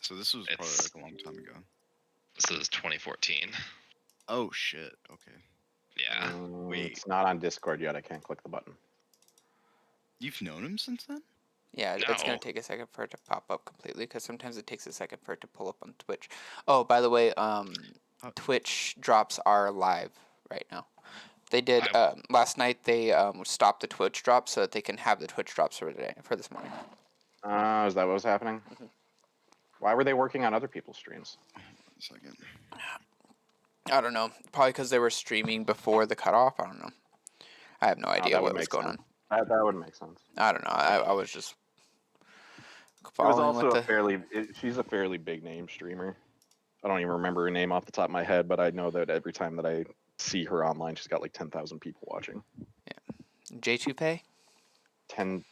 So this was probably like a long time ago. This is 2014. Oh shit. Okay. Yeah. Wait. It's not on Discord yet. I can't click the button. You've known him since then? Yeah, No. it's going to take a second for it to pop up completely because sometimes it takes a second for it to pull up on Twitch. Oh, by the way, Twitch drops are live right now. They did last night. They stopped the Twitch drops so that they can have the Twitch drops for today, for this morning. Is that what was happening? Mhm. Why were they working on other people's streams? 1 second. I don't know. Probably because they were streaming before the cutoff. I don't know. I have no idea what was going on. That would make sense. I don't know. I was just It was following also with she's a fairly big name streamer. I don't even remember her name off the top of my head, but I know that every time that I see her online, she's got like 10,000 people watching. Yeah. J2Pay? 10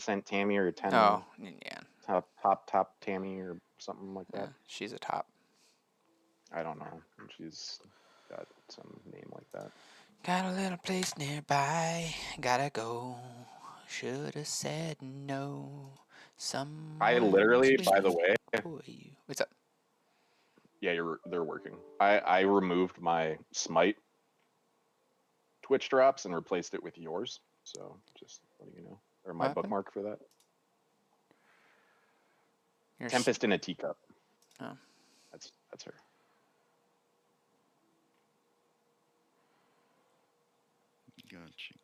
cent Tammy or 10 Oh, yeah. top Tammy or something like that. Yeah, she's a top. I don't know. She's got some name like that. Got a little place nearby. Gotta go. Should've said no. I literally, by the way, what's up? Yeah, they're working. I removed my Smite Twitch drops and replaced it with yours. So just letting you know, or my bookmark for that. Tempest in a teacup. Oh, that's her. Gotcha.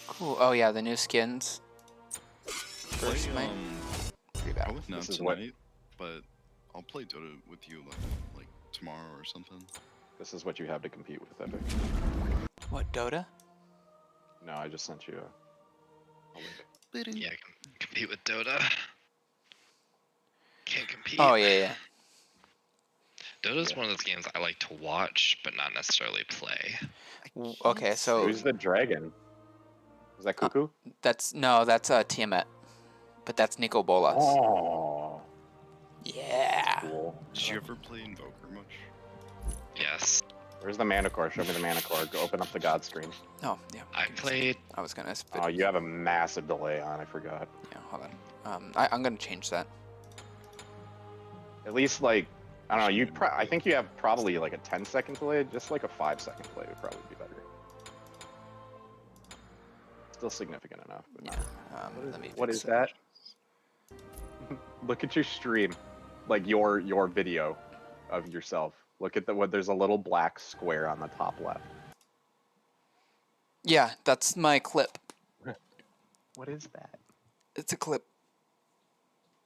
Cool. Oh yeah, the new skins. First Smite. Probably not tonight, but I'll play Dota with you like tomorrow or something. This is what you have to compete with, Epic. What, Dota? No, I just sent you a link. Yeah, I can compete with Dota. Can't compete. Oh yeah. Dota's one of those games I like to watch, but not necessarily play. Okay, so who's the dragon? Is that Cuckoo? That's Tiamat, but that's Nico Bolas. Oh, yeah. Cool. Did you ever play Invoker much? Yes. Where's the mana core? Show me the mana core. Go open up the god screen. Oh yeah. I played. I was gonna. Oh, you have a massive delay on. I forgot. Yeah, hold on. I'm gonna change that. At least like I don't know. I think you have probably like a 10-second delay. Just like a 5-second delay would probably be better. Still significant enough. But Yeah. What is that? Look at your stream, like your video of yourself. Look at there's a little black square on the top left. Yeah, that's my clip. What is that? It's a clip.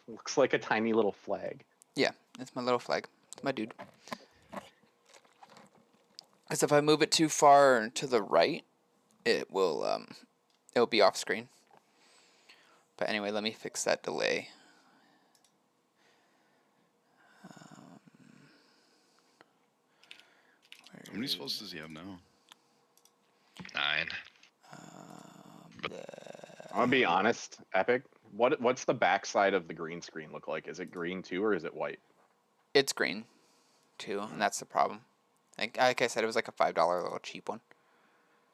Looks like a tiny little flag. Yeah, it's my little flag. It's my dude. Because if I move it too far to the right, it'll be off screen. But anyway, let me fix that delay. How many spells does he have now? 9. I'm gonna be honest, Epic. What's the backside of the green screen look like? Is it green too, or is it white? It's green, too, and that's the problem. Like I said, it was like a $5 little cheap one.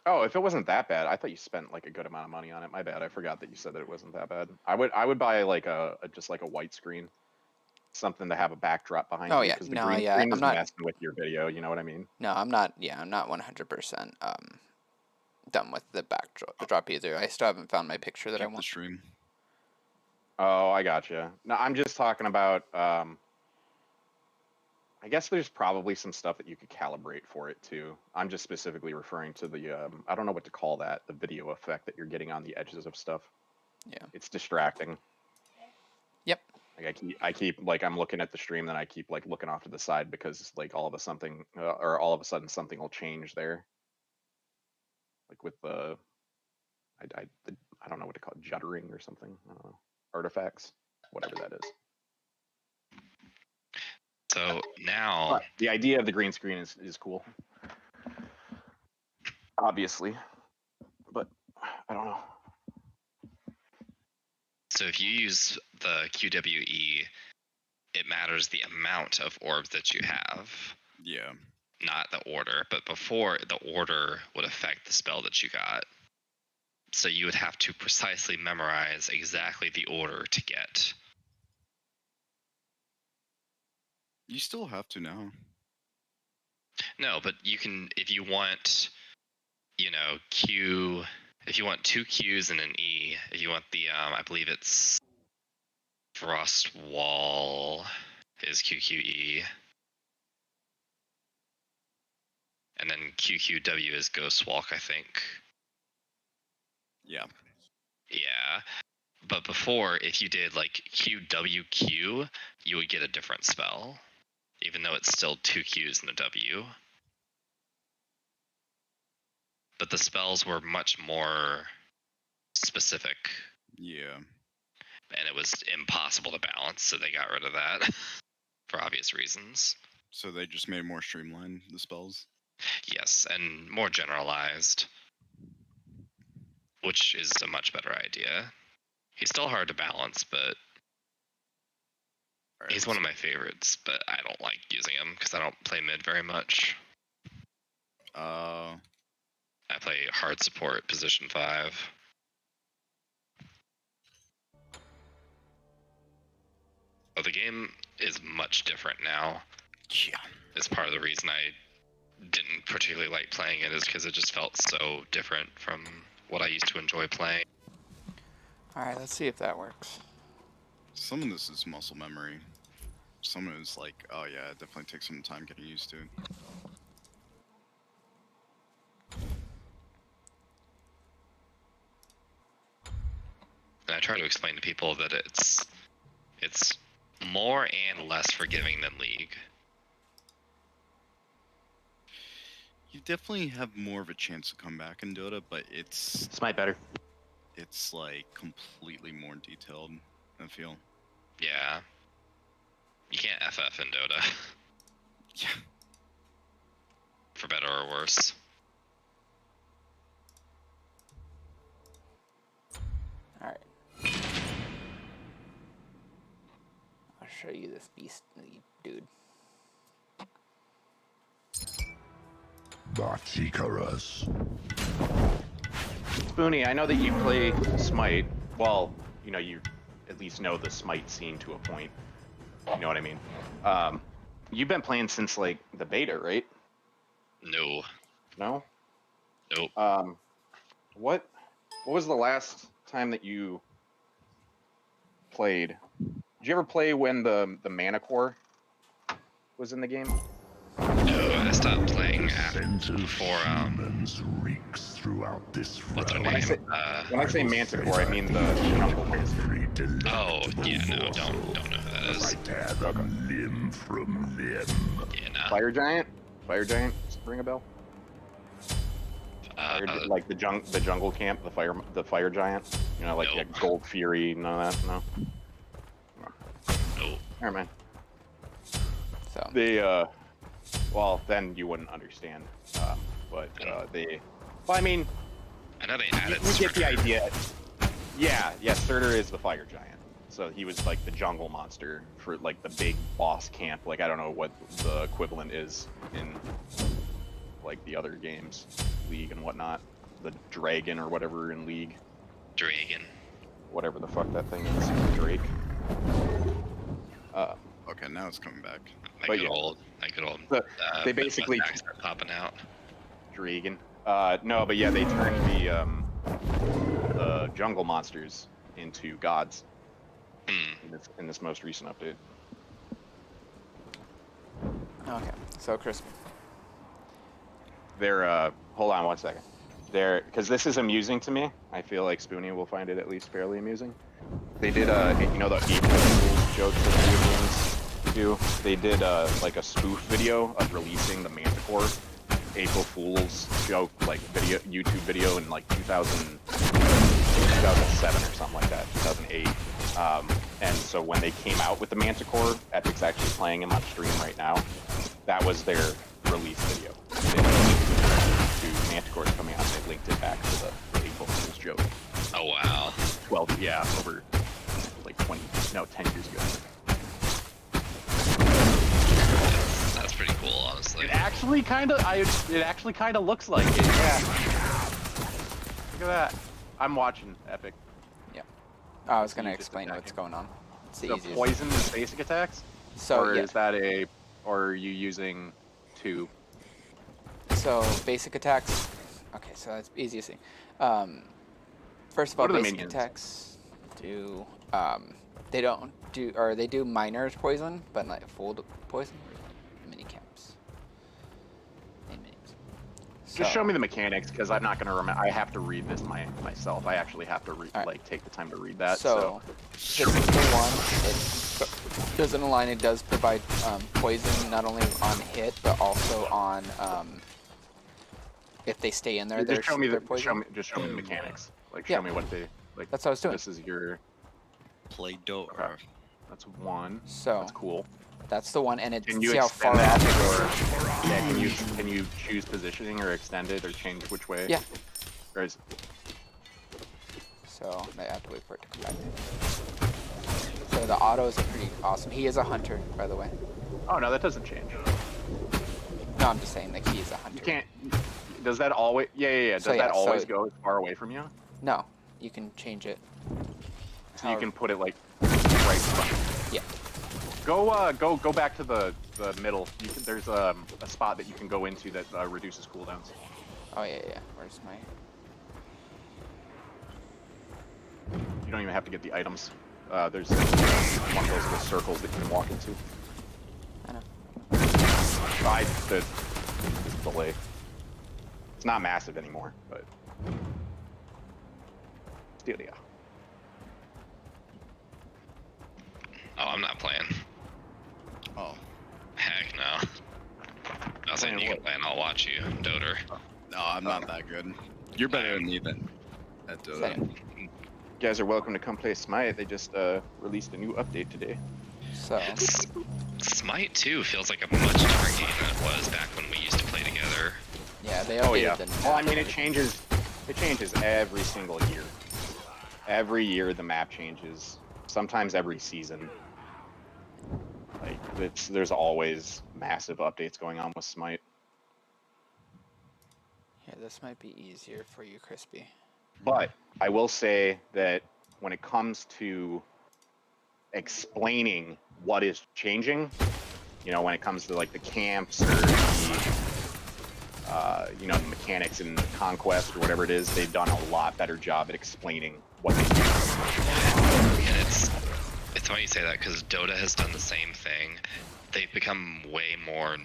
Oh, if it wasn't that bad, I thought you spent like a good amount of money on it. My bad. I forgot that you said that it wasn't that bad. I would buy like just like a white screen, something to have a backdrop behind you. Yeah, because the green screen is messing with your video. You know what I mean? No, I'm not. Yeah, I'm not 100% done with the backdrop either. I still haven't found my picture that I want. The stream. Oh, I gotcha. No, I'm just talking about. I guess there's probably some stuff that you could calibrate for it too. I'm just specifically referring to the I don't know what to call that, the video effect that you're getting on the edges of stuff. Yeah. It's distracting. Yep. Like I keep like I'm looking at the stream, then I keep like looking off to the side because like all of a sudden something will change there. Like with the I don't know what to call it, juddering or something. I don't know. Artifacts, whatever that is. So now But the idea of the green screen is cool. Obviously. But I don't know. So if you use the QWE, it matters the amount of orbs that you have. Yeah. Not the order, but before the order would affect the spell that you got. So you would have to precisely memorize exactly the order to get You still have to now. No, but you can if you want, you know, Q. If you want 2 Qs and an E, if you want the I believe it's Frost Wall is QQE, and then QQW is Ghost Walk, I think. Yeah. Yeah. But before, if you did like QWQ, you would get a different spell, even though it's still 2 Qs and a W. But the spells were much more specific. Yeah. And it was impossible to balance, so they got rid of that for obvious reasons. So they just made more streamlined the spells. Yes, and more generalized, which is a much better idea. He's still hard to balance, but Right, he's one of my favorites. But I don't like using him because I don't play mid very much. I play hard support, position 5. Oh, the game is much different now. Yeah. It's part of the reason I didn't particularly like playing it is because it just felt so different from what I used to enjoy playing. Alright, let's see if that works. Some of this is muscle memory. Some of it is like, oh yeah, it definitely takes some time getting used to. And I try to explain to people that it's more and less forgiving than League. You definitely have more of a chance to come back in Dota, but it's Smite better. it's like completely more detailed, I feel. Yeah. You can't FF in Dota. Yeah. For better or worse. Alright. I'll show you this beastly dude. Bartikarus. Spoonie, I know that you play Smite. Well, you know, you at least know the Smite scene to a point. You know what I mean? You've been playing since like the beta, right? No. No? Nope. What was the last time that you played? Did you ever play when the Mana Core was in the game? No, I stopped playing The scent of for humans reeks throughout this what's her realm. name? When I say Manticore, I mean the jungle one. Every Oh, delectable yeah, no, morsel. don't know who that is. I tear them limb from limb. Yeah, no. Fire Giant? Fire Giant? Ring a bell? Like the jungle camp, the fire giant. You know, like Nope. yeah, Gold Fury, none of that. No. Nope. Never mind. So They well, then you wouldn't understand. But they, well, I mean, I know they you added get the Surtur. idea. Yeah, Surtur is the fire giant. So he was like the jungle monster for like the big boss camp. Like I don't know what the equivalent is in like the other games, League and whatnot. The dragon or whatever in League, Dragon. whatever the fuck that thing is, Drake. Okay, now it's coming back. My But good yeah. old The- they basically- Midwest accent popping out. Dragon. No, but yeah, they turned the jungle monsters into gods in this most recent update. okay. So Chris, They're hold on one second. They're because this is amusing to me. I feel like Spoonie will find it at least fairly amusing. They did you know the April Fools jokes that video games do. They did like a spoof video of releasing the Manticore April Fools joke like YouTube video in like 2007 or something like that, 2008. And so when they came out with the Manticore, Epic's actually playing him on stream right now. That was their release video. They linked to Manticore's coming out, and they linked it back to the April Fool's joke. Oh wow. 12, yeah, over like 10 years ago. That's pretty cool, honestly. It actually kind of looks like it. Yeah. Look at that. I'm watching Epic. I was gonna You just explain attack what's him. going on. It's the The easiest. poison is basic attacks, So or yeah, is that a or are you using 2? So basic attacks. Okay, so that's easiest thing. First of all, What are the basic minions? attacks do they don't do, or they do minor poison, but not full poison. Mini camps. Just show me the mechanics, because I'm not gonna remember. I have to read this myself. I actually have to Alright. like take the time to read that. So this is the one. It doesn't align. It does provide poison not only on hit, but also on if they stay in there. just show me they're the poison. just show me the mechanics. Like Yeah. show me what they like. That's what I was doing. This is your. Play Dota. Okay. That's 1. So That's cool. that's the one, and it's Can you see how extend far that, off. or yeah, can you choose positioning or extend it or change which way? Yeah. Or is, So I have to wait for it to come back. So the autos are pretty awesome. He is a hunter, by the way. oh no, that doesn't change. No, I'm just saying, like, he is a hunter. You can't. Does that always? Yeah. Does So, yeah, that always so- go as far away from you? No, you can change it. So you can put it like right in front. Yeah. Go back to the middle. There's a spot that you can go into that reduces cooldowns. Oh yeah. Where's my? You don't even have to get the items. There's one of those little circles that you can walk into. I know. The delay. It's not massive anymore, but still, yeah. Oh, I'm not playing. Oh. Heck no. I was saying Playing you can what? play and I'll watch you, Doter. No, I'm not that good. You're better than me then. At Dota. Same. You guys are welcome to come play Smite. They just released a new update today. So It's, Smite 2 feels like a much different game than it was back when we used to play together. yeah, they updated Oh yeah. the. Well, I map. mean, it changes every single year. Every year the map changes. Sometimes every season. Like there's always massive updates going on with Smite. Here, this might be easier for you, Crispy. But I will say that when it comes to explaining what is changing, you know, when it comes to like the camps or the you know, the mechanics in Conquest or whatever it is, they've done a lot better job at explaining what they do. And it's funny you say that because Dota has done the same thing. They've become way more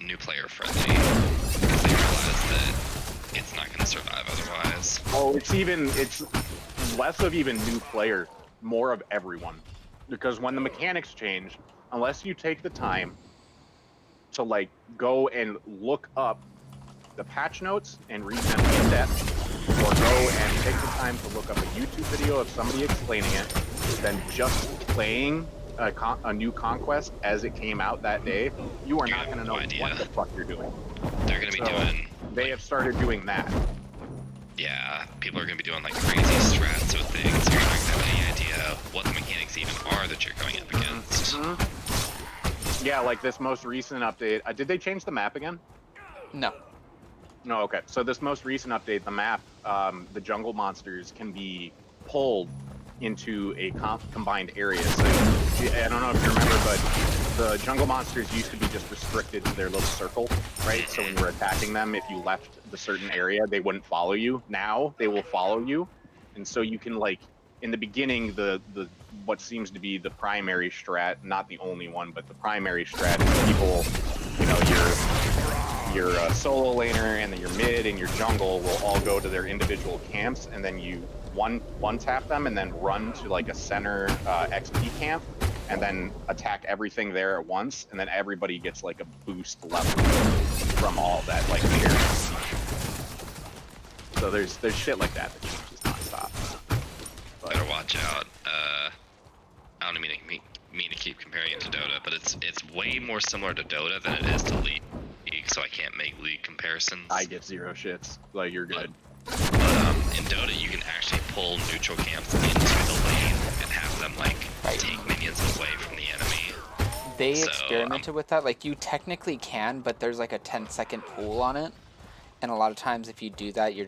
new player friendly because they realize that it's not going to survive otherwise. Oh, it's less of even new player, more of everyone. Because when the mechanics change, unless you take the time to like go and look up the patch notes and read them in depth, or go and take the time to look up a YouTube video of somebody explaining it, then just playing a new Conquest as it came out that day, you are You not have going to no know idea. what the fuck you're doing. They're going to be So, doing, They have started doing that. yeah, people are going to be doing like crazy strats with things. You're not going to have any idea what the mechanics even are that you're going up against. Yeah, like this most recent update. Did they change the map again? No. No, okay. So this most recent update, the map, the jungle monsters can be pulled into a combined area. So I don't know if you remember, but the jungle monsters used to be just restricted to their little circle, right? So when you were attacking them, if you left the certain area, they wouldn't follow you. Now they will follow you, and so you can like in the beginning, the what seems to be the primary strat, not the only one, but the primary strat is people, you know, your solo laner and then your mid and your jungle will all go to their individual camps, and then you one tap them and then run to like a center XP camp and then attack everything there at once, and then everybody gets like a boost level from all that like shared XP. So there's shit like that that changes nonstop. But Better watch out. I don't mean to keep comparing it to Dota, but it's way more similar to Dota than it is to League, so I can't make League comparisons. I get zero shits. Like you're good. But in Dota, you can actually pull neutral camps into the lane and have them like take minions away from the enemy. They So, experimented with that. Like, you technically can, but there's like a 10-second pool on it. And a lot of times if you do that, you're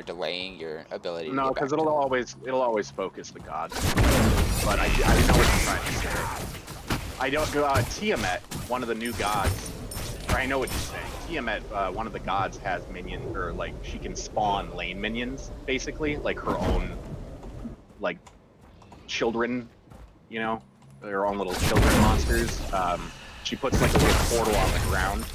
delaying your ability to No, get back because to it'll always focus the gods. But I know what you're trying to say. I don't go Tiamat one of the new gods. Or I know what you're saying. Tiamat, one of the gods, has minions, or like she can spawn lane minions, basically, like her own, like children, you know, their own little children monsters. She puts like a little portal on the ground,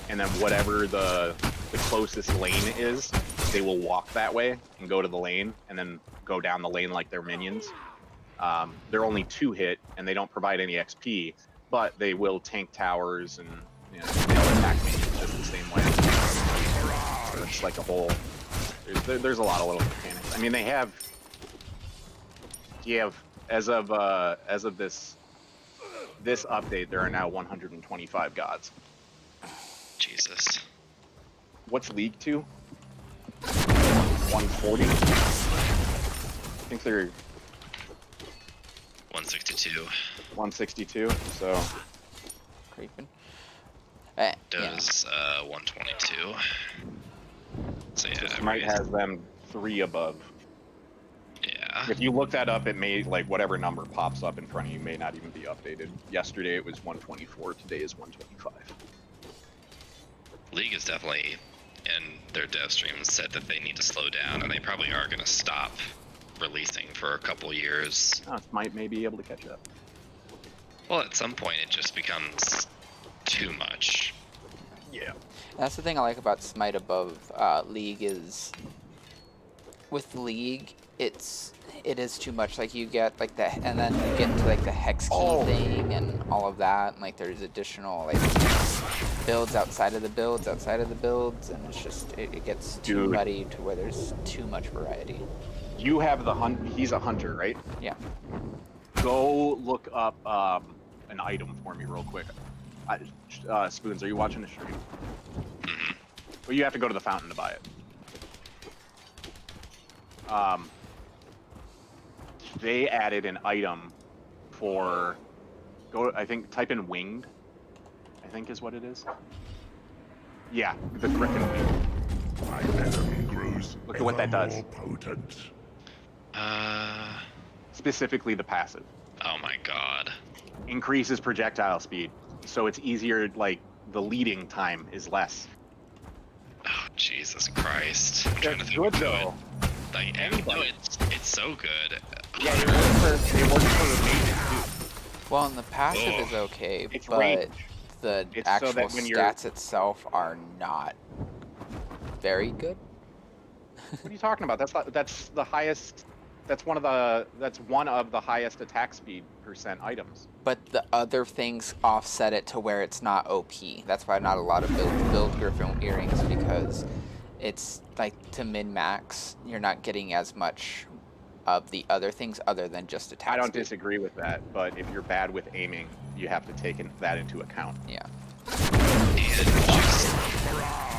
and then whatever the closest lane is, they will walk that way and go to the lane, and then go down the lane like they're minions. They're only 2-hit, and they don't provide any XP, but they will tank towers, and you know, they'll attack minions just the same way. So it's like a whole. There's a lot of little mechanics. I mean, they have. You have as of this update, there are now 125 gods. Jesus. What's League 2? 140. I think they're 162. 162. So Creeping. Does 122. So yeah, Smite has them 3 above. Yeah. If you look that up, it may, like, whatever number pops up in front of you may not even be updated. Yesterday it was 124. Today is 125. League is definitely, in their dev streams, said that they need to slow down, and they probably are going to stop releasing for a couple years. Smite may be able to catch up. Well, at some point it just becomes too much. Yeah. That's the thing I like about Smite above League is, with League, it is too much. Like you get like the, and then you get into like the hex key thing and all of that, and like there's additional like builds outside of the builds, and it's just it gets too muddy to where there's too much variety. You have the hunt. He's a hunter, right? Yeah. Go look up an item for me real quick. Spoons, are you watching the stream? Mhm. Well, you have to go to the fountain to buy it. They added an item for I think type in winged, I think is what it is. Yeah, the griffin wing. My venom grows Look at what that does. more potent. Specifically the passive. Oh my god. Increases projectile speed, so it's easier, like the leading time is less. Oh, Jesus Christ. I'm trying to That's think good of though. Like, no, it's so good. Yeah, it works for the mages Well, and the passive Ugh. is okay, It's but range. the It's so actual that when you're- stats itself are not very good. too. What are you talking about? That's the highest. That's one of the highest attack speed % items. But the other things offset it to where it's not OP. That's why not a lot of build Griffin earrings, because it's like to min-max, you're not getting as much of the other things other than just attack I don't speed. disagree with that, but if you're bad with aiming, you have to take that into account. Yeah. And just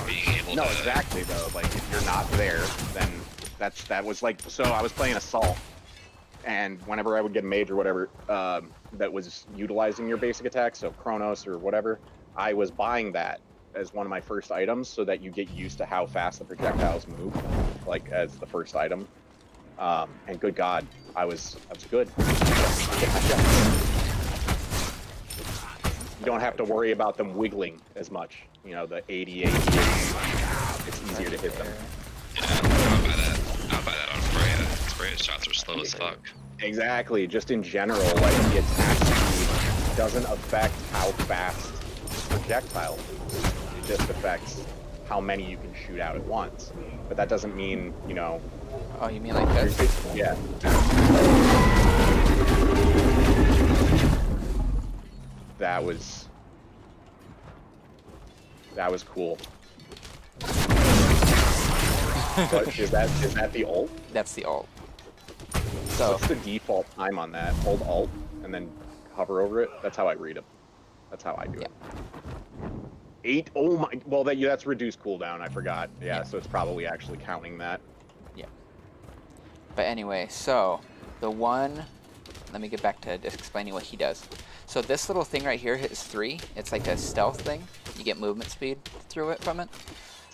being able No, to... exactly though. Like if you're not there, then that was like, so I was playing Assault, and whenever I would get a mage or whatever that was utilizing your basic attack, so Chronos or whatever, I was buying that as one of my first items so that you get used to how fast the projectiles move, like as the first item. And good God, I was good. You don't have to worry about them wiggling as much. You know, the 80, it's easier to hit them. Yeah, I'll buy that on Freya. Freya's shots are slow as fuck. Exactly, just in general, like the attack speed doesn't affect how fast projectile moves. It just affects how many you can shoot out at once. But that doesn't mean, you know... Oh, you mean like this? Yeah. That was cool. But is that the ult? That's the ult. So What's the default time on that? Hold Alt and then hover over it. That's how I read them. That's how I do it. 8. Oh my. Well, that's reduced cooldown. I forgot. Yeah, so it's probably actually counting that. yeah. But anyway, so the one. Let me get back to explaining what he does. So this little thing right here hits 3. It's like a stealth thing. You get movement speed through it from it.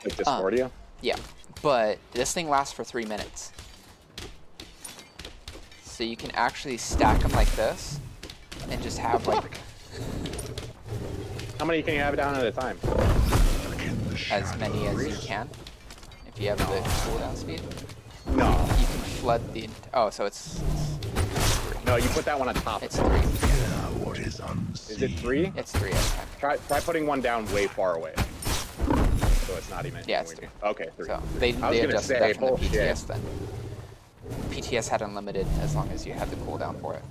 Like Discordia. Yeah, but this thing lasts for 3 minutes. So you can actually stack them like this, and just have like, How many can you have down at a time? As many as you can. If you have the cooldown speed. No. You can flood the... Oh, so it's 3. No, you put that one on top. It's of 3. it. What is Is it 3? It's 3 at a time. Try putting one down way far away. So it's not even. Yeah, it's 3. Okay, 3. So they I was gonna adjusted say, that from the bullshit. PTS then. PTS had unlimited as long as you had the cooldown for it.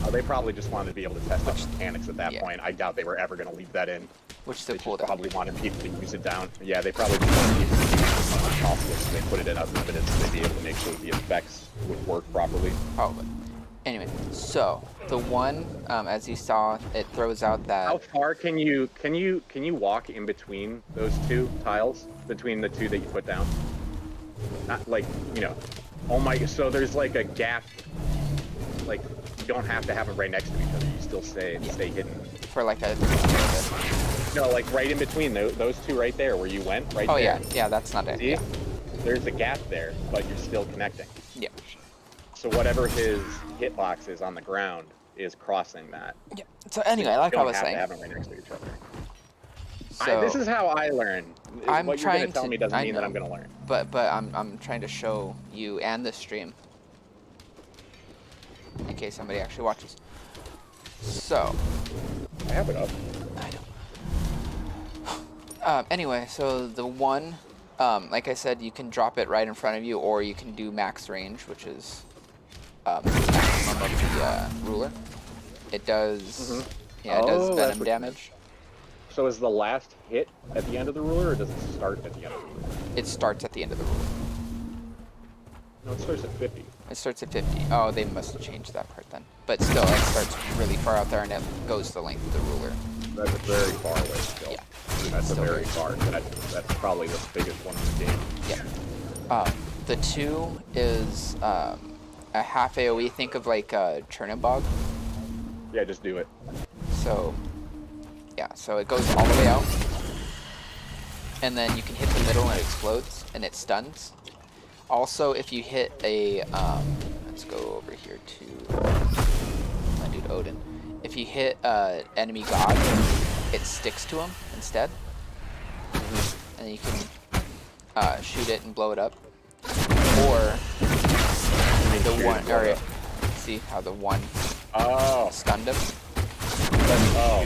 Oh, they probably just wanted to be able to test out the mechanics at that Yeah. point. I doubt they were ever going to leave that in. Which the They just cooldown. probably wanted people to use it down. Yeah, they probably just wanted people to use it as much as possible, so they put it in unlimited so they'd be able to make sure the effects would work properly. Probably. Anyway, so the one, as you saw, it throws out that. How far can you walk in between those two tiles? Between the two that you put down? Not like, oh my, so there's like a gap, like you don't have to have them right next to each other, you still stay hidden. For like a. No, like right in between those two right there where you went, right Oh there. yeah, that's not it. See? Yeah. There's a gap there, but you're still connecting. Yeah. So whatever his hitbox is on the ground is crossing that. Yeah. So anyway, like you I don't was have saying. to have them right next to each other. So This is how I learn. I'm what you're trying gonna tell to- me doesn't I mean that know. I'm gonna learn. but I'm trying to show you and the stream in case somebody actually watches. So I have it up. I know. Anyway, so the one, like I said, you can drop it right in front of you, or you can do max range, which is the maximum of the ruler. It does, yeah, it does Oh, that's venom what- damage. So is the last hit at the end of the ruler, or does it start at the end of the ruler? It starts at the end of the ruler. No, it starts at 50. It starts at 50. Oh, they must have changed that part then. But still, it starts really far out there, and it goes the length of the ruler. That's very far away still. Yeah. That's a Still very far. That's probably the biggest one in the game. Yeah. The 2 is a half AoE. Think of like Chernobog. Yeah, just do it. So, yeah, so it goes all the way out. And then you can hit the middle and it explodes, and it stuns. Also, if you hit a, let's go over here to my dude Odin. If you hit enemy god, it sticks to him instead. And you can shoot it and blow it up. Or the one, or see how the one Oh. stunned him? Oh.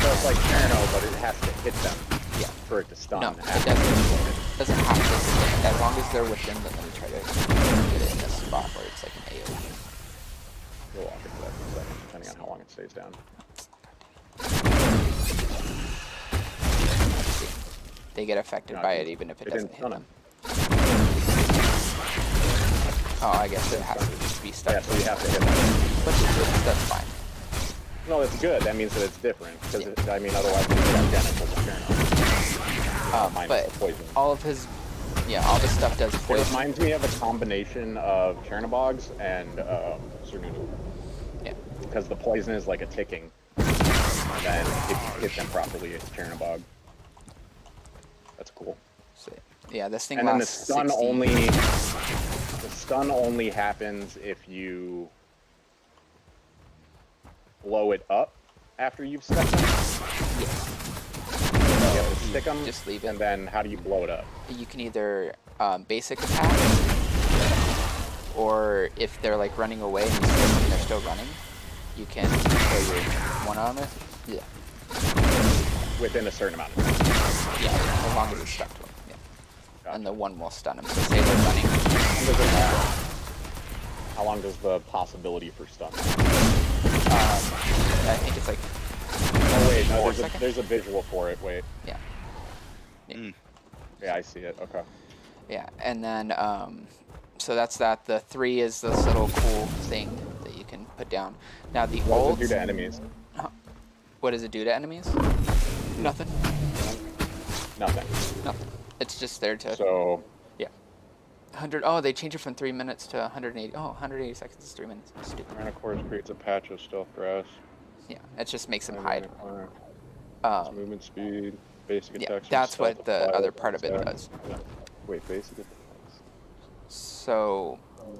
So it's like Cherno, but it has to hit them Yeah. for it to stun. No, it after. doesn't have to. As long as they're within, then let me try to get it in a spot where it's like an AoE. We'll walk into that in a second, depending on how long it stays down. They get affected No, by it it even if it didn't doesn't hit stun them. Oh, I guess it has to just be stuck. Yeah, so you have to hit them. But that's fine. No, it's good. That means that it's different. Because, I mean, otherwise it's identical to Cherno. Minus But the poison. all of his, yeah, all this stuff does It poison. reminds me of a combination of Chernobogs and Cernunu. Yeah. Because the poison is like a ticking. And then if you hit them properly, it's Chernobog. That's cool. So, yeah, this thing And then the lasts stun 60. only happens if you blow it up after you've stuck them. Yeah. You have to stick them, Just leave it. and then how do you blow it up? You can either basic attack, or if they're like running away and you stick them and they're still running, you can throw your one on it. Yeah. Within a certain amount of time. Yeah, as long as it's stuck to them. Yeah. Gotcha. And the one will stun them. So say they're running. How long does the possibility for stun? I think it's like Oh wait, no, 4 seconds. there's a visual for it. Wait. Yeah. Yeah, I see it. Okay. Yeah, and then so that's that. The 3 is this little cool thing that you can put down. Now the What old. does it do to enemies? What does it do to enemies? Nothing. Nothing. Nothing. It's just there to. So 100. Oh, they changed it from 3 minutes to 180. Oh, 180 seconds is 3 minutes. That's stupid. Tyrannosaurus creates a patch of stealth grass. Yeah, it just makes them hide. Movement speed, basic Yeah, attacks. that's what the other part of it does. Wait, basic attacks. So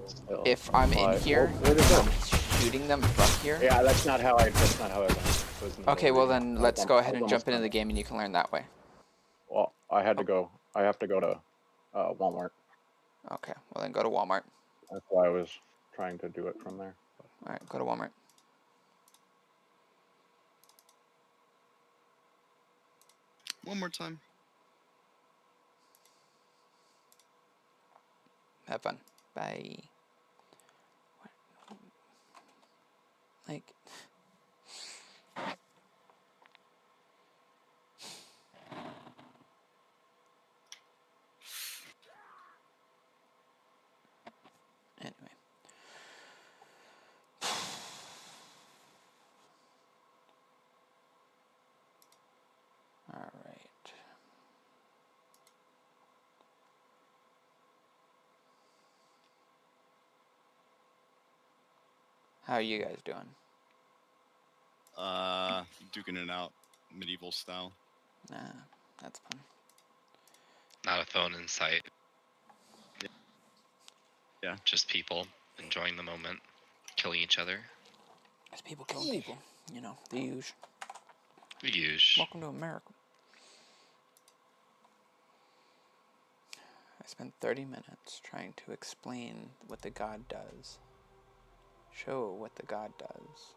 Stealth, if I'm in apply. here, Oh, where does I'm that? shooting them from here. Yeah, that's not how I went. was in the Okay, well middle of then reading. let's go I ahead was and almost jump into done. the game and you can learn that way. Well, I had to Oh. go. I have to go to Walmart. Okay, well then go to Walmart. That's why I was trying to do it from there. All right, go to Walmart. One more time. Have fun. Bye. Like. Anyway. All right. How are you guys doing? Duking it out, medieval style. Nah, that's fun. Not a phone in sight. Yeah. Just people enjoying the moment, killing each other. There's people killing people. You know, the usual. Use. Welcome to America. I spent 30 minutes trying to explain what the god does. Show what the god does.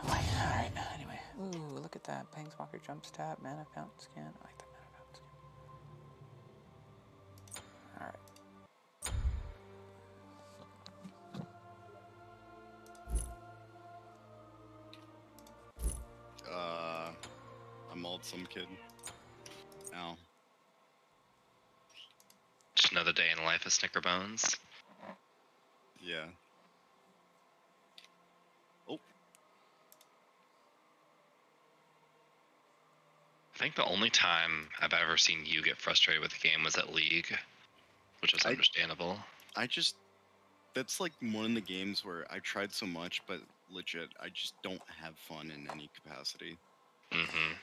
Alright, anyway. Ooh, look at that. Planeswalker jumps tap, mana fountain scan. I like that mana fountain scan. Alright. I mauled some kid. Ow. Just another day in the life of Snickerbones. Yeah. Oh. I think the only time I've ever seen you get frustrated with the game was at League, which was understandable. That's like one of the games where I tried so much, but legit, I just don't have fun in any capacity. Mm-hmm.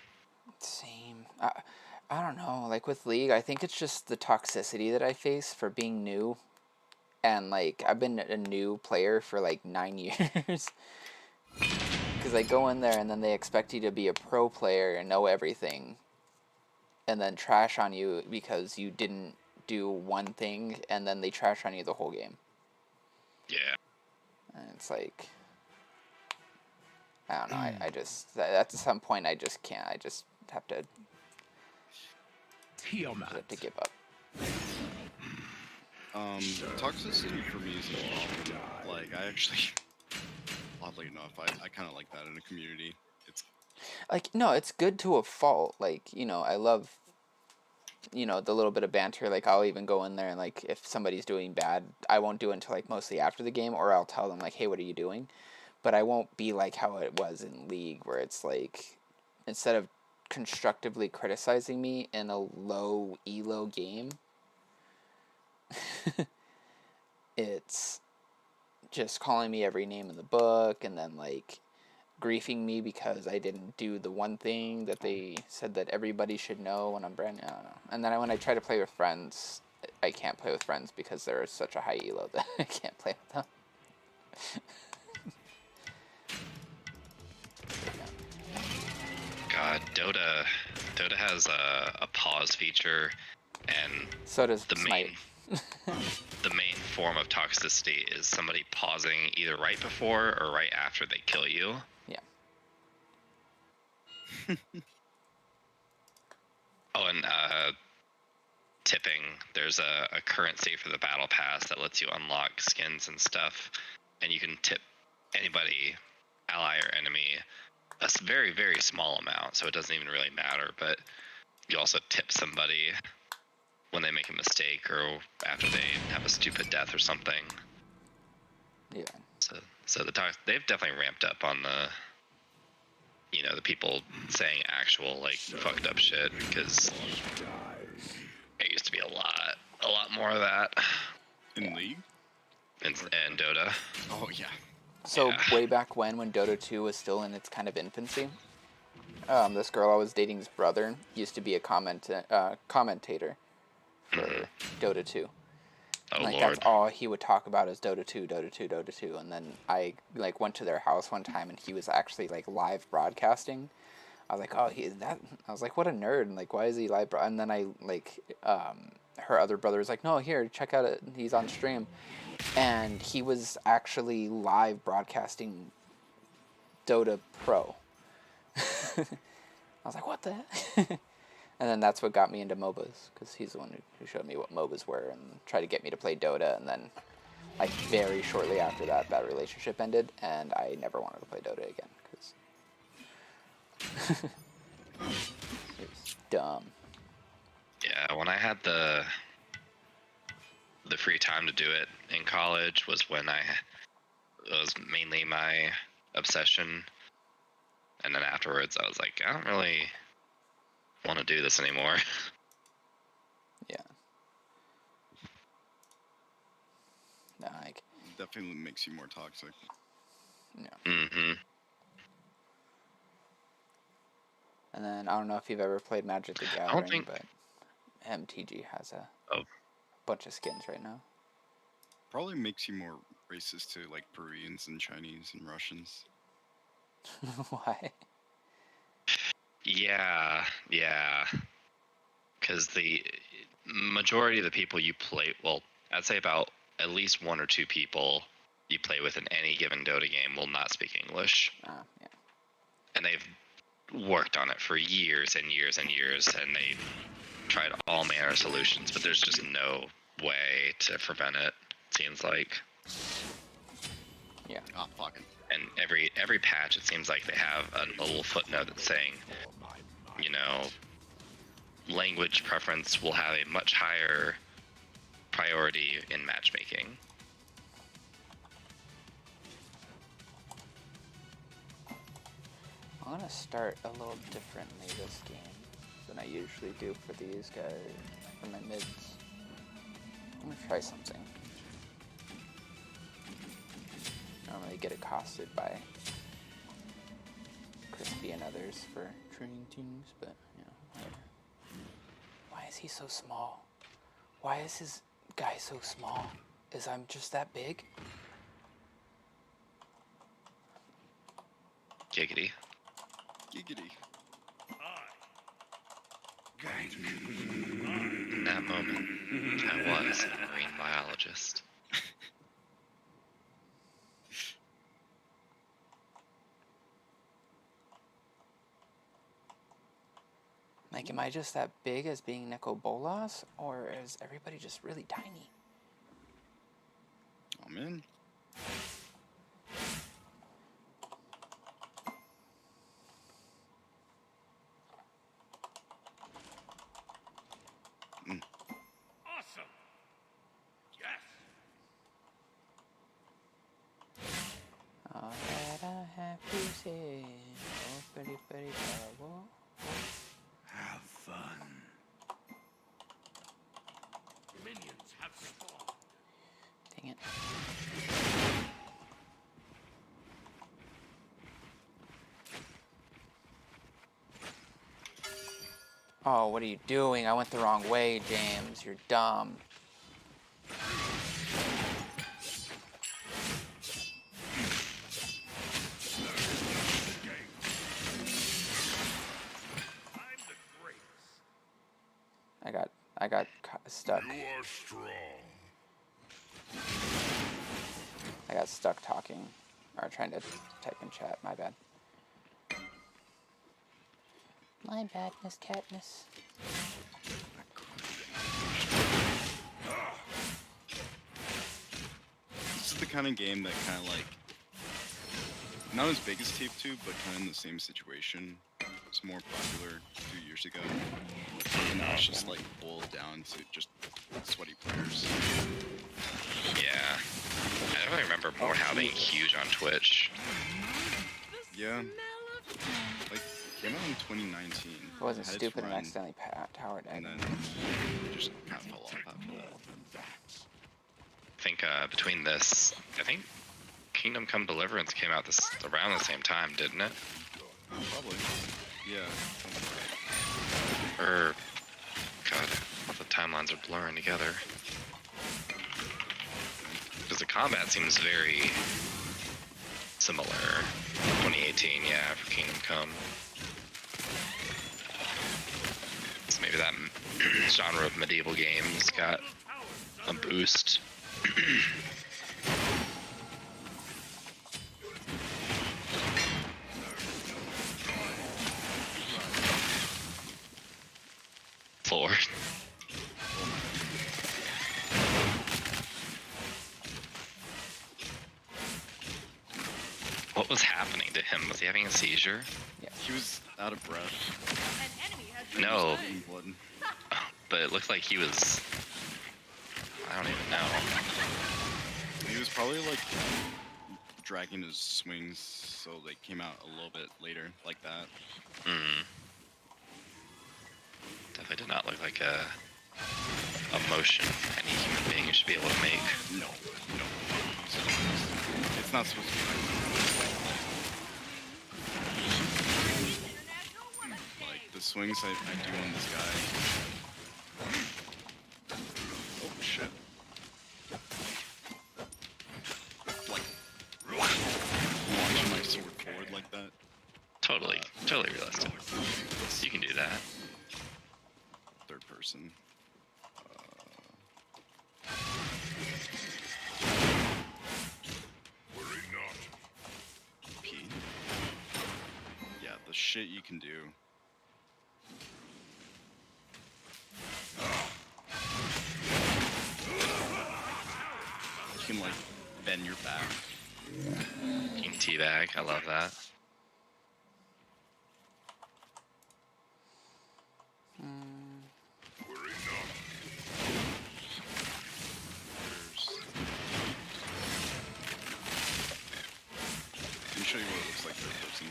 Same. I don't know. Like with League, I think it's just the toxicity that I face for being new. And like, I've been a new player for like 9 years. Because I go in there and then they expect you to be a pro player and know everything. And then trash on you because you didn't do one thing. And then they trash on you the whole game. Yeah. And it's like, I don't know. I just, at some point, I just can't. I just have to give up. Toxicity for me is a problem. Like, I actually, oddly enough, I kind of like that in a community. It's like, no, it's good to a fault. Like, you know, I love, you know, the little bit of banter. Like, I'll even go in there and like, if somebody's doing bad, I won't do it until like mostly after the game, or I'll tell them like, hey, what are you doing? But I won't be like how it was in League, where it's like, instead of constructively criticizing me in a low elo game, it's just calling me every name in the book and then like griefing me because I didn't do the one thing that they said that everybody should know when I'm brand new. I don't know. And then when I try to play with friends, I can't play with friends because they're such a high elo that I can't play with them. God, Dota has a pause feature, and So does the Smite. the main form of toxicity is somebody pausing either right before or right after they kill you. Yeah. Oh, and tipping. There's a currency for the battle pass that lets you unlock skins and stuff, and you can tip anybody, ally or enemy, a very, very small amount, so it doesn't even really matter, but you also tip somebody when they make a mistake or after they have a stupid death or something. Yeah. So they've definitely ramped up on the, you know, the people saying actual like fucked up shit, because it used to be a lot more of that in League. and Dota. Oh yeah. So Yeah. way back when Dota 2 was still in its kind of infancy, this girl I was dating's brother used to be a commentator for Dota 2. Oh like lord. that's all he would talk about is Dota 2, Dota 2, Dota 2. And then I like went to their house one time and he was actually like live broadcasting. I was like, oh, he is that. I was like, what a nerd. And like, why is he live? And then I like, her other brother was like, no, here, check out it. He's on stream, and he was actually live broadcasting Dota Pro. I was like, what the heck? And then that's what got me into MOBAs, because he's the one who showed me what MOBAs were and tried to get me to play Dota. And then, like, very shortly after that, that relationship ended, and I never wanted to play Dota again, because it was dumb. Yeah, when I had the free time to do it in college was when it was mainly my obsession. And then afterwards, I was like, I don't really want to do this anymore. Yeah. No, like, Definitely makes you more toxic. yeah. Mm-hmm. And then I don't know if you've ever played Magic the Gathering, but MTG has a bunch of skins right now. Probably makes you more racist to like Koreans and Chinese and Russians. Why? Yeah. Because the majority of the people you play, well, I'd say about at least one or two people you play with in any given Dota game will not speak English. Yeah. And they've worked on it for years and years and years, and they've tried all manner of solutions, but there's just no way to prevent it, seems like. Yeah. Ah, fucking. And every patch, it seems like they have a little footnote that's saying, you know, language preference will have a much higher priority in matchmaking. I'm gonna start a little differently this game than I usually do for these guys, for my mids. I'm gonna try something. I don't really get accosted by Crispy and others for training teams, but you know, whatever. Why is he so small? Why is his guy so small? Is I'm just that big? Giggity. Giggity. In that moment, I was a marine biologist. Like, am I just that big as being Neko Bolas, or is everybody just really tiny? Oh man. Awesome. Yes. All that I have to say, oh pretty bravo. Have fun. Minions have spawned. Dang it. Oh, what are you doing? I went the wrong way, James. You're dumb. I'm the greatest. I got stuck. You are strong. I got stuck talking, or trying to type in chat. My bad. My bad, Miss Katniss. This is the kind of game that kind of like, not as big as Tape 2, but kind of in the same situation. It's more popular 2 years ago. And now it's just like boiled down to just sweaty players. Yeah. I definitely remember Mordhau being huge on Twitch. Yeah. Like, came out in 2019. I wasn't had its stupid and run, accidentally towered and egg. then just kind of fell off after that. I think between this, I think Kingdom Come Deliverance came out around the same time, didn't it? Probably. Yeah. Or, God, the timelines are blurring together. because the combat seems very similar. 2018, yeah, for Kingdom Come. So maybe that genre of medieval games got a boost. Floor. What was happening to him? Was he having a seizure? He was out of breath. No, In blood. but it looked like he was. I don't even know. He was probably like dragging his swings, so they came out a little bit later, like that. Hmm. Definitely did not look like a motion any human being should be able to make. No. It's not supposed to be like that. Like the swings I do on this guy. Oh shit. Like launching my sword forward like that. Totally realistic. You can do that. Third person. Worry not. P. Yeah, the shit you can do. You can like bend your back. King teabag, I love that. Worry not. Let me show you what it looks like third person.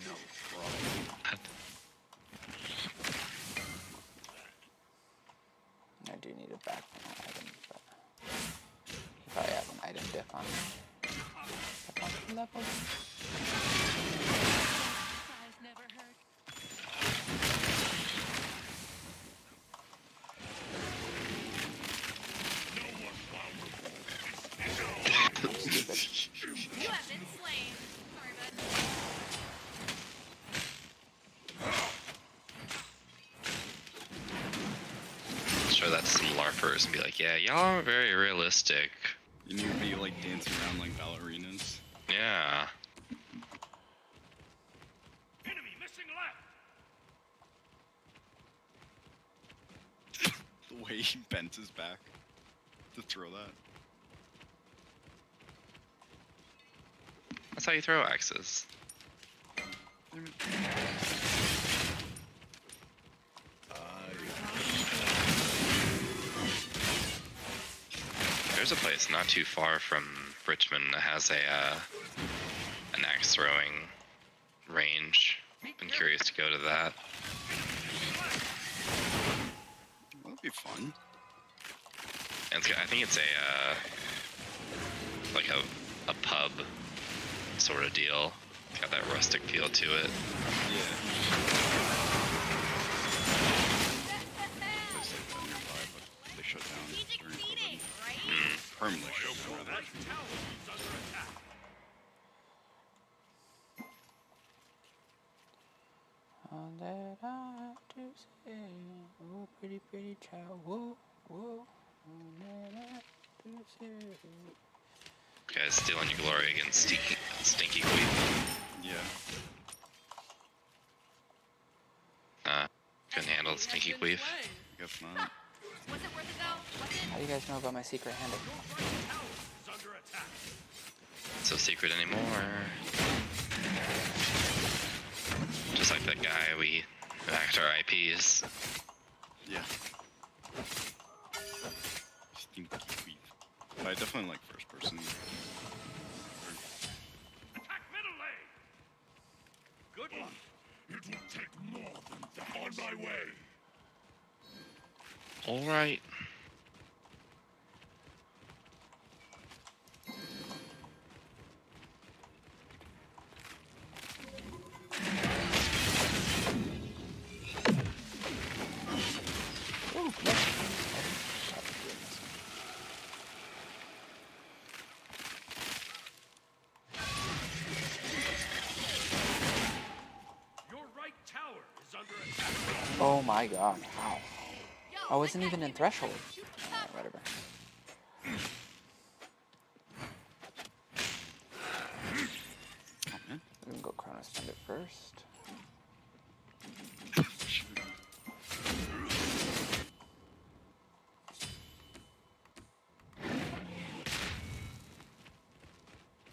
No problem. I do need a back from that item, but you probably have an item diff on level. You have been slain. Sorry, bud. Show that to some LARPers and be like, yeah, y'all are very realistic. You need to be like dancing around like ballerinas. Yeah. Enemy missing left. The way he bent his back to throw that. That's how you throw axes. There's a place not too far from Richmond that has a an axe throwing range. Been curious to go to that. That'd be fun. And I think it's a like a pub sort of deal. It's got that rustic feel to it. Yeah. Place like that nearby, but they shut down during COVID. Permanently shut down, rather. That tower is under attack. All that I have to say, oh pretty pretty child, whoa, whoa, all that I have to say. Guys stealing your glory against Stinky Queen. Yeah. Couldn't handle the Stinky Queef. Guess not. Was it worth it though? Was it? How do you guys know about my secret handle? Your right tower is under attack. So secret anymore. Just like that guy we hacked our IPs. Yeah. Stinky queef. But I definitely like first person. Attack middle lane. Good luck. It will take more than that. On my way. Alright. my god, how? Yo, I wasn't let that even in demon threshold. shoot the Alright, top. whatever. Oh man. We can go chrono spend it first. Shoot.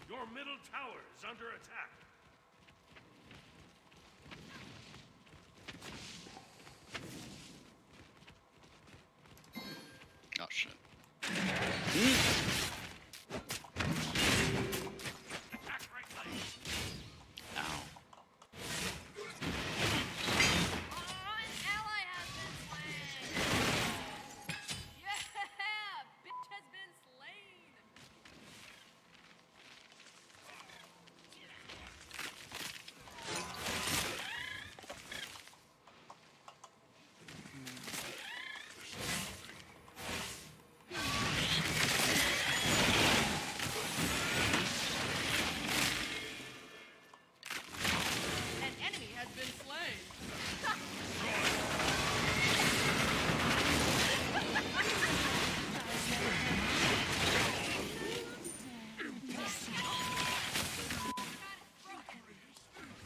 Your middle tower is under attack. Oh shit. Attack right lane. Ow. Oh, an ally has been slain. Yeah, bitch has been slain. An enemy has been slain.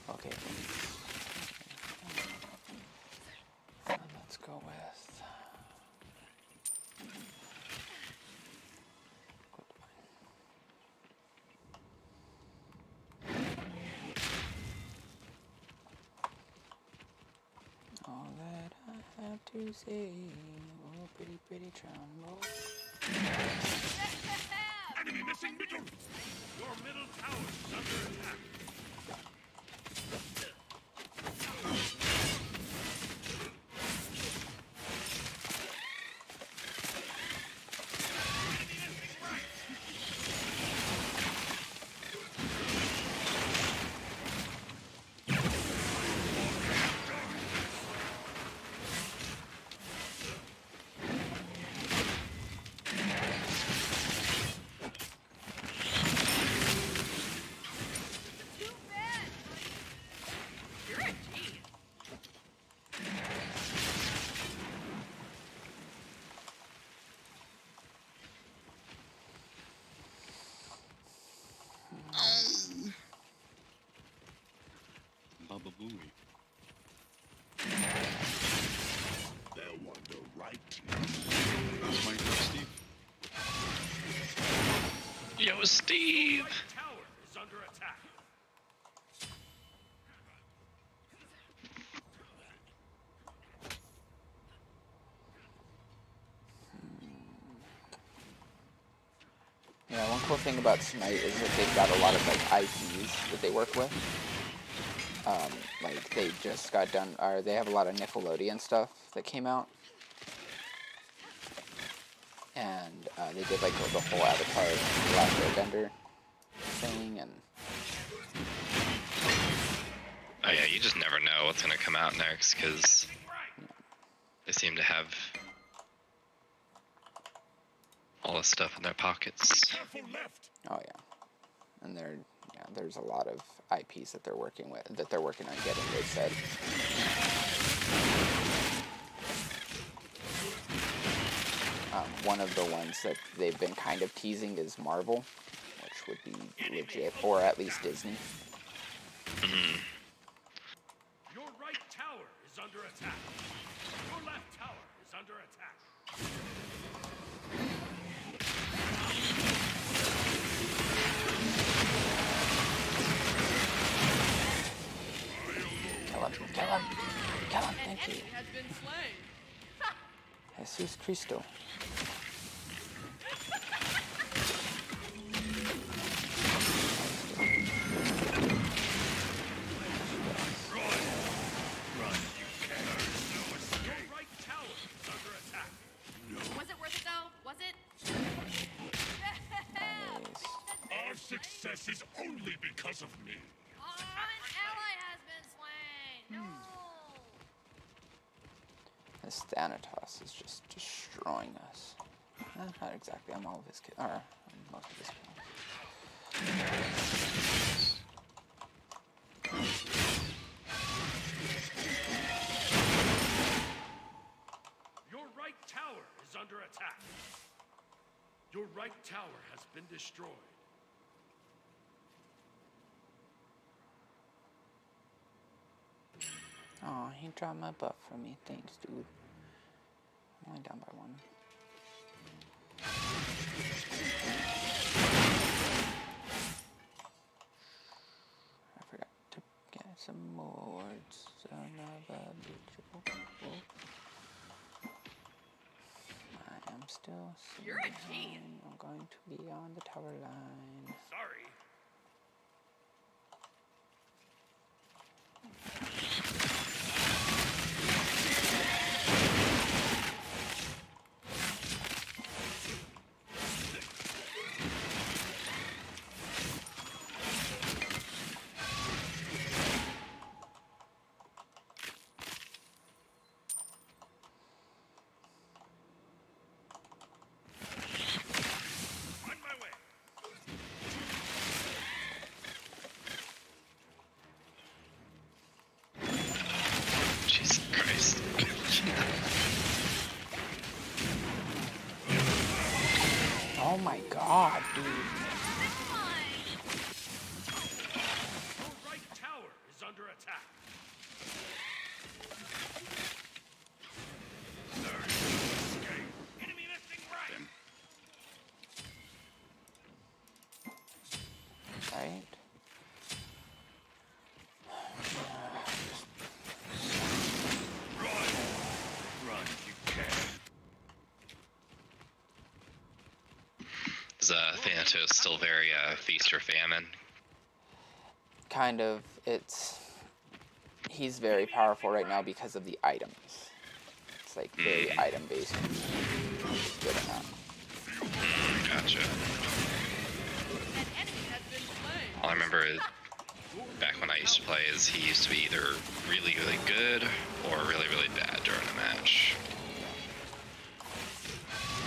Okay. Let's go with. All that I have to say, oh pretty pretty tremble. Enemy missing middle. Your middle tower is under attack. Too bad, buddy. You're a G. Baba Booey. They'll wonder right. That's my girl, Steve. Yo, Steve. Right tower is under attack. Yeah, one cool thing about Smite is that they've got a lot of like IPs that they work with. Like they just got done, or they have a lot of Nickelodeon stuff that came out, and they did like the whole Avatar The Last Airbender thing, and Oh yeah, you just never know what's gonna come out next because Right. they seem to have all the stuff in their pockets. Careful left. oh yeah, and there's a lot of IPs that they're working with, that they're working on getting. They said. One of the ones that they've been kind of teasing is Marvel, which would be legit, or at least Disney. Your right tower is under attack. Your left tower is under attack. Kill him, kill him, kill him, An thank you. enemy has been slain. Jesus Cristo. Your right tower is under attack. Was it worth it though? Was it? Nice. Our success is only because of me. Oh, an ally has been slain. No. This Thanatos is just destroying us. Not exactly. I'm all of his kills. Or I'm most of his kills. attack. Your right tower has been destroyed. Oh, he dropped my buff for me. Thanks, dude. I'm only down by 1. I forgot to get some more words. Son of a bitch. I am still You're a sitting genius. behind. I'm going to be on the tower line. Sorry. On my way. Jesus Christ. Oh my god, dude. Your right tower is under attack. Enemy missing right. Right? Run, you can. Is Thanatos still very feast or famine? Kind of. He's very powerful right now because of the items. It's like very item based. Good enough. Gotcha. An enemy has been slain. All I remember is back when I used to play is he used to be either really, really good or really, really bad during a match.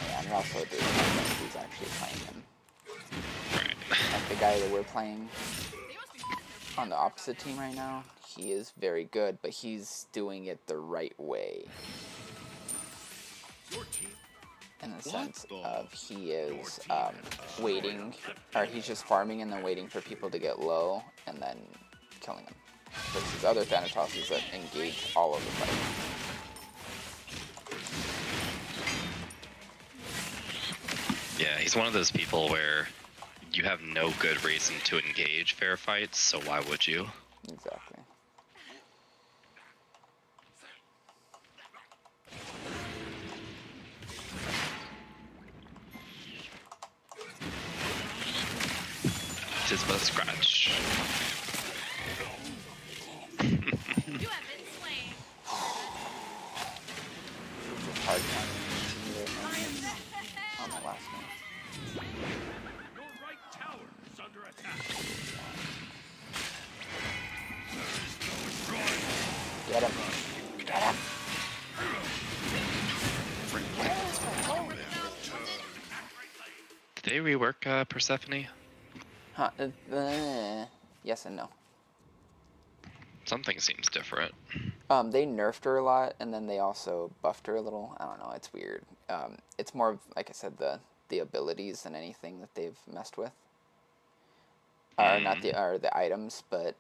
Yeah, and also there's who's actually playing him. Right. Like the guy that we're playing They must be sitting there on the opposite team right now, he is very good, but he's doing it the right way. Your team. In the What sense the- of he is waiting, or he's just farming and then waiting for people to get low and then killing them. Versus other Thanatoses that engage all of the fight. Yeah, he's one of those people where you have no good reason to engage fair fights, so why would you? Exactly. Tis but a scratch. You have been slain. Hard time on the last one. Your right tower is under attack. Get him. Get him. Did they rework Persephone? Huh, yes and no. Something seems different. They nerfed her a lot, and then they also buffed her a little. I don't know. It's weird. It's more of, like I said, the abilities than anything that they've messed with. Or not the items, but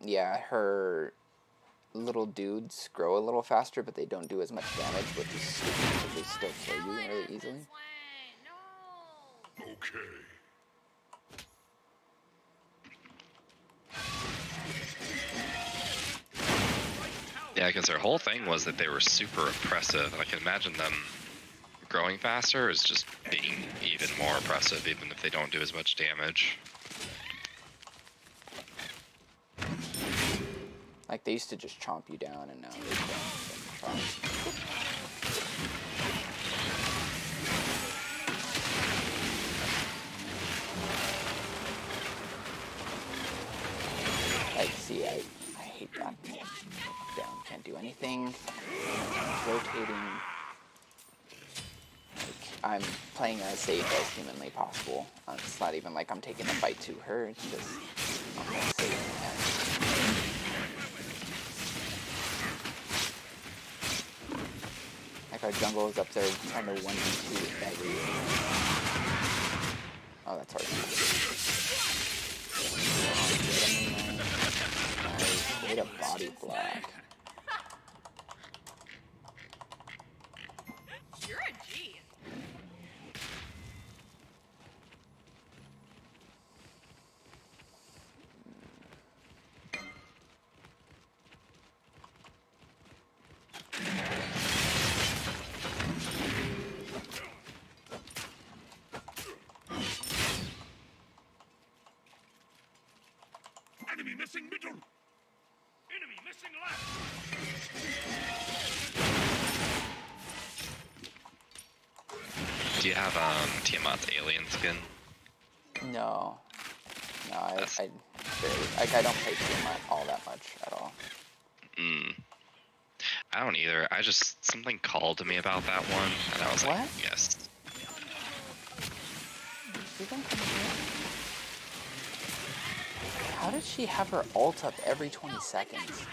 yeah, her little dudes grow a little faster, but they don't do as much damage, which is stupid because they still kill you really easily. No. Okay. Yeah, because their whole thing was that they were super oppressive. I can imagine them growing faster is just being even more oppressive, even if they don't do as much damage. Like, they used to just chomp you down, and now they don't. Like, see, I hate that. Down, can't do anything. Rotating. Like, I'm playing as safe as humanly possible. It's not even like I'm taking a fight to her, it's just I'm playing safe. And I Like our jungle is up there trying to 1v2 everything. Oh, that's hard. Nice. Way to body block. You're a G. Enemy missing middle. Enemy missing left. Do you have Tiamat's alien skin? No. No, I That's- barely, like, I don't play Tiamat all that much at all. Mm. I don't either. I just something called to me about that one, and I was like, What? yes. She don't come here. How did she have her ult up every 20 seconds?